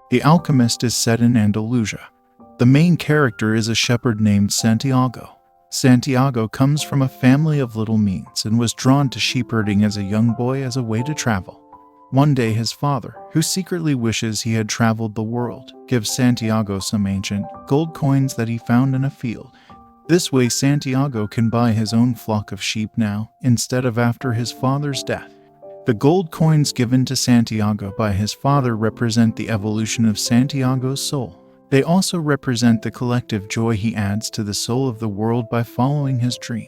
The Alchemist is set in Andalusia. The main character is a shepherd named Santiago. Santiago comes from a family of little means and was drawn to sheep herding as a young boy as a way to travel. One day his father, who secretly wishes he had traveled the world, gives Santiago some ancient gold coins that he found in a field. This way Santiago can buy his own flock of sheep now, instead of after his father's death. The gold coins given to Santiago by his father represent the evolution of Santiago's soul. They also represent the collective joy he adds to the soul of the world by following his dream.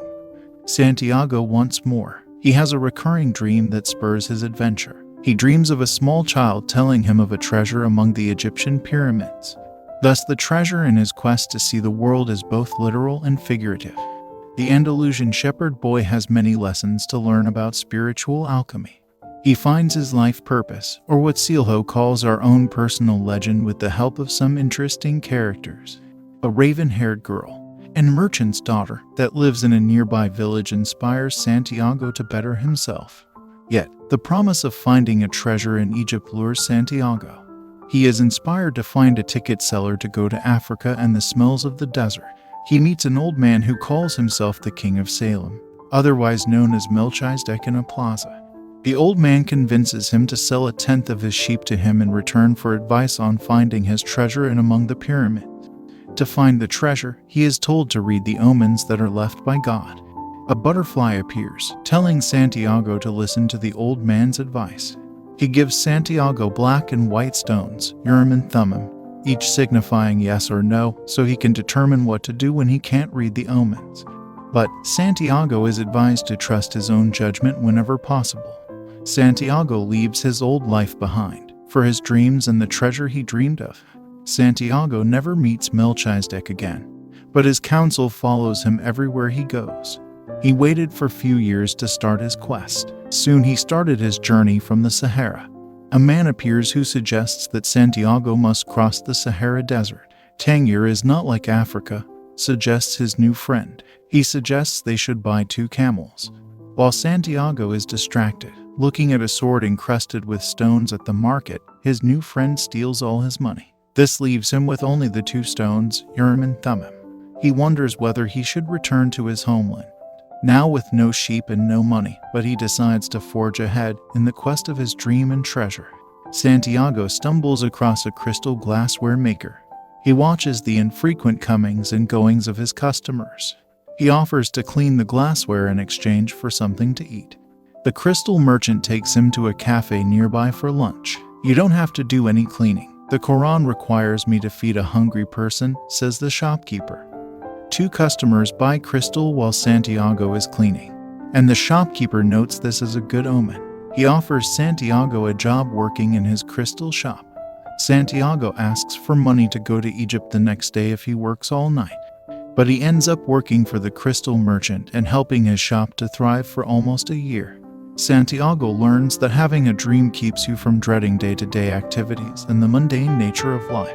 Santiago wants more. He has a recurring dream that spurs his adventure. He dreams of a small child telling him of a treasure among the Egyptian pyramids. Thus, the treasure in his quest to see the world is both literal and figurative. The Andalusian shepherd boy has many lessons to learn about spiritual alchemy. He finds his life purpose, or what Silho calls our own personal legend, with the help of some interesting characters. A raven-haired girl and merchant's daughter that lives in a nearby village inspires Santiago to better himself. Yet, the promise of finding a treasure in Egypt lures Santiago. He is inspired to find a ticket seller to go to Africa and the smells of the desert. He meets an old man who calls himself the King of Salem, otherwise known as Melchizedek in a plaza. The old man convinces him to sell a tenth of his sheep to him in return for advice on finding his treasure in among the pyramids. To find the treasure, he is told to read the omens that are left by God. A butterfly appears, telling Santiago to listen to the old man's advice. He gives Santiago black and white stones, Urim and Thummim, each signifying yes or no, so he can determine what to do when he can't read the omens. But Santiago is advised to trust his own judgment whenever possible. Santiago leaves his old life behind for his dreams and the treasure he dreamed of. Santiago never meets Melchizedek again, but his counsel follows him everywhere he goes. He waited for few years to start his quest. Soon he started his journey from the Sahara. A man appears who suggests that Santiago must cross the Sahara Desert. Tangier is not like Africa, suggests his new friend. He suggests they should buy 2 camels. While Santiago is distracted, looking at a sword encrusted with stones at the market, his new friend steals all his money. This leaves him with only the 2 stones, Urim and Thummim. He wonders whether he should return to his homeland, now with no sheep and no money, but he decides to forge ahead in the quest of his dream and treasure. Santiago stumbles across a crystal glassware maker. He watches the infrequent comings and goings of his customers. He offers to clean the glassware in exchange for something to eat. The crystal merchant takes him to a cafe nearby for lunch. "You don't have to do any cleaning. The Quran requires me to feed a hungry person," says the shopkeeper. 2 customers buy crystal while Santiago is cleaning, and the shopkeeper notes this as a good omen. He offers Santiago a job working in his crystal shop. Santiago asks for money to go to Egypt the next day if he works all night, but he ends up working for the crystal merchant and helping his shop to thrive for almost a year. Santiago learns that having a dream keeps you from dreading day-to-day activities and the mundane nature of life.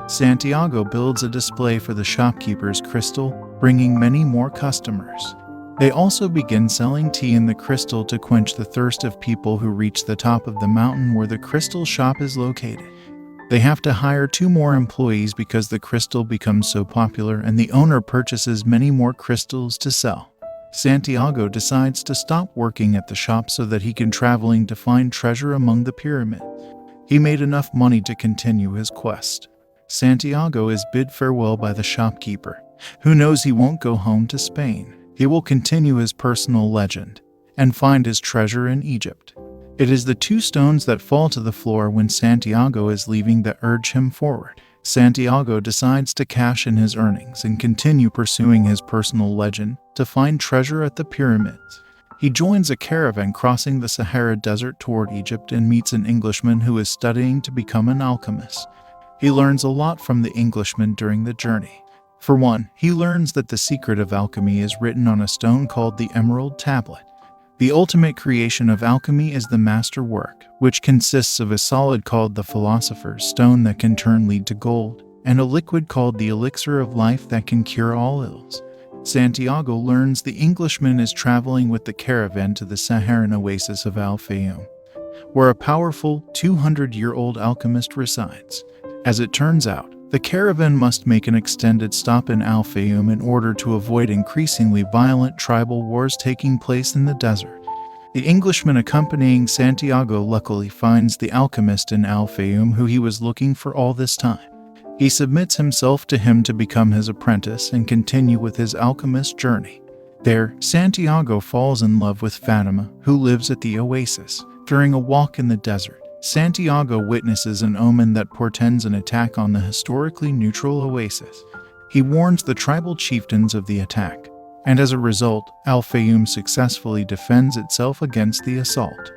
Santiago builds a display for the shopkeeper's crystal, bringing many more customers. They also begin selling tea in the crystal to quench the thirst of people who reach the top of the mountain where the crystal shop is located. They have to hire 2 more employees because the crystal becomes so popular, and the owner purchases many more crystals to sell. Santiago decides to stop working at the shop so that he can traveling to find treasure among the pyramids. He made enough money to continue his quest. Santiago is bid farewell by the shopkeeper, who knows he won't go home to Spain. He will continue his personal legend and find his treasure in Egypt. It is the 2 stones that fall to the floor when Santiago is leaving that urge him forward. Santiago decides to cash in his earnings and continue pursuing his personal legend to find treasure at the pyramids. He joins a caravan crossing the Sahara Desert toward Egypt and meets an Englishman who is studying to become an alchemist. He learns a lot from the Englishman during the journey. For one, he learns that the secret of alchemy is written on a stone called the Emerald Tablet. The ultimate creation of alchemy is the master work, which consists of a solid called the Philosopher's Stone that can turn lead to gold, and a liquid called the Elixir of Life that can cure all ills. Santiago learns the Englishman is traveling with the caravan to the Saharan oasis of Al Fayoum, where a powerful 200-year-old alchemist resides. As it turns out, the caravan must make an extended stop in Al Fayoum in order to avoid increasingly violent tribal wars taking place in the desert. The Englishman accompanying Santiago luckily finds the alchemist in Al Fayoum who he was looking for all this time. He submits himself to him to become his apprentice and continue with his alchemist journey. There, Santiago falls in love with Fatima, who lives at the oasis. During a walk in the desert, Santiago witnesses an omen that portends an attack on the historically neutral oasis. He warns the tribal chieftains of the attack, and as a result, Al Fayoum successfully defends itself against the assault.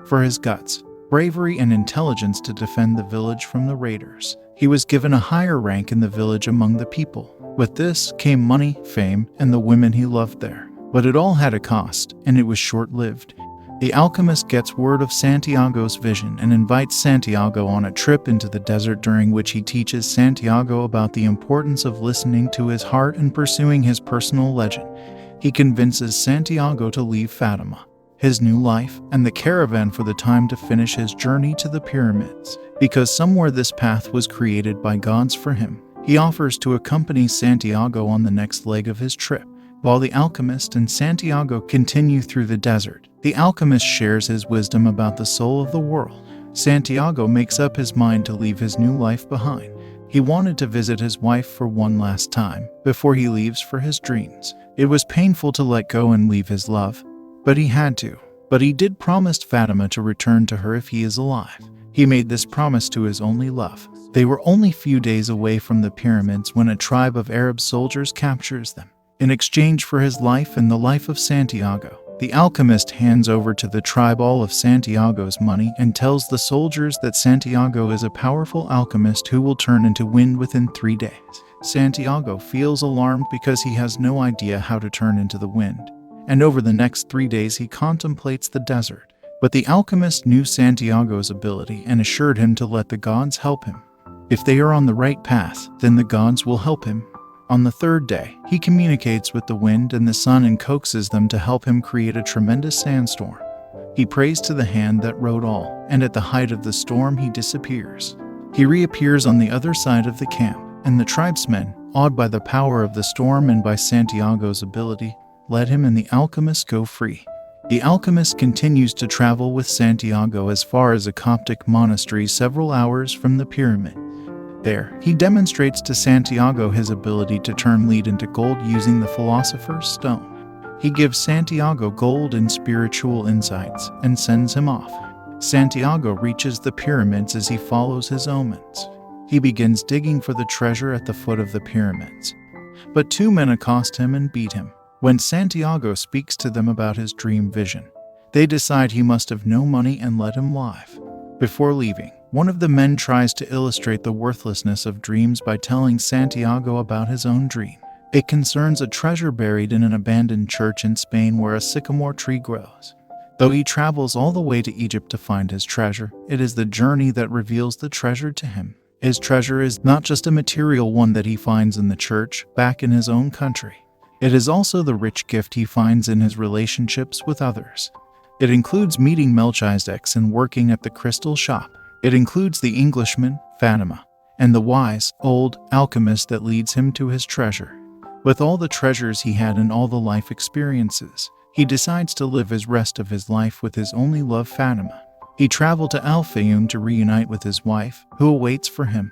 For his guts, bravery, and intelligence to defend the village from the raiders, he was given a higher rank in the village among the people. With this came money, fame, and the women he loved there. But it all had a cost, and it was short-lived. The alchemist gets word of Santiago's vision and invites Santiago on a trip into the desert, during which he teaches Santiago about the importance of listening to his heart and pursuing his personal legend. He convinces Santiago to leave Fatima, his new life, and the caravan for the time to finish his journey to the pyramids, because somewhere this path was created by gods for him. He offers to accompany Santiago on the next leg of his trip. While the alchemist and Santiago continue through the desert, the alchemist shares his wisdom about the soul of the world. Santiago makes up his mind to leave his new life behind. He wanted to visit his wife for one last time before he leaves for his dreams. It was painful to let go and leave his love, but he had to. But he did promise Fatima to return to her if he is alive. He made this promise to his only love. They were only few days away from the pyramids when a tribe of Arab soldiers captures them. In exchange for his life and the life of Santiago, the alchemist hands over to the tribe all of Santiago's money and tells the soldiers that Santiago is a powerful alchemist who will turn into wind within 3 days. Santiago feels alarmed because he has no idea how to turn into the wind, and over the next 3 days he contemplates the desert. But the alchemist knew Santiago's ability and assured him to let the gods help him. If they are on the right path, then the gods will help him. On the 3rd day, he communicates with the wind and the sun and coaxes them to help him create a tremendous sandstorm. He prays to the hand that wrote all, and at the height of the storm he disappears. He reappears on the other side of the camp, and the tribesmen, awed by the power of the storm and by Santiago's ability, let him and the alchemist go free. The alchemist continues to travel with Santiago as far as a Coptic monastery several hours from the pyramid. There, he demonstrates to Santiago his ability to turn lead into gold using the philosopher's stone. He gives Santiago gold and spiritual insights and sends him off. Santiago reaches the pyramids as he follows his omens. He begins digging for the treasure at the foot of the pyramids. But 2 men accost him and beat him. When Santiago speaks to them about his dream vision, they decide he must have no money and let him live. Before leaving, one of the men tries to illustrate the worthlessness of dreams by telling Santiago about his own dream. It concerns a treasure buried in an abandoned church in Spain where a sycamore tree grows. Though he travels all the way to Egypt to find his treasure, it is the journey that reveals the treasure to him. His treasure is not just a material one that he finds in the church back in his own country. It is also the rich gift he finds in his relationships with others. It includes meeting Melchizedek and working at the crystal shop. It includes the Englishman, Fatima, and the wise, old alchemist that leads him to his treasure. With all the treasures he had and all the life experiences, he decides to live his rest of his life with his only love, Fatima. He traveled to Al Fayoum to reunite with his wife, who awaits for him.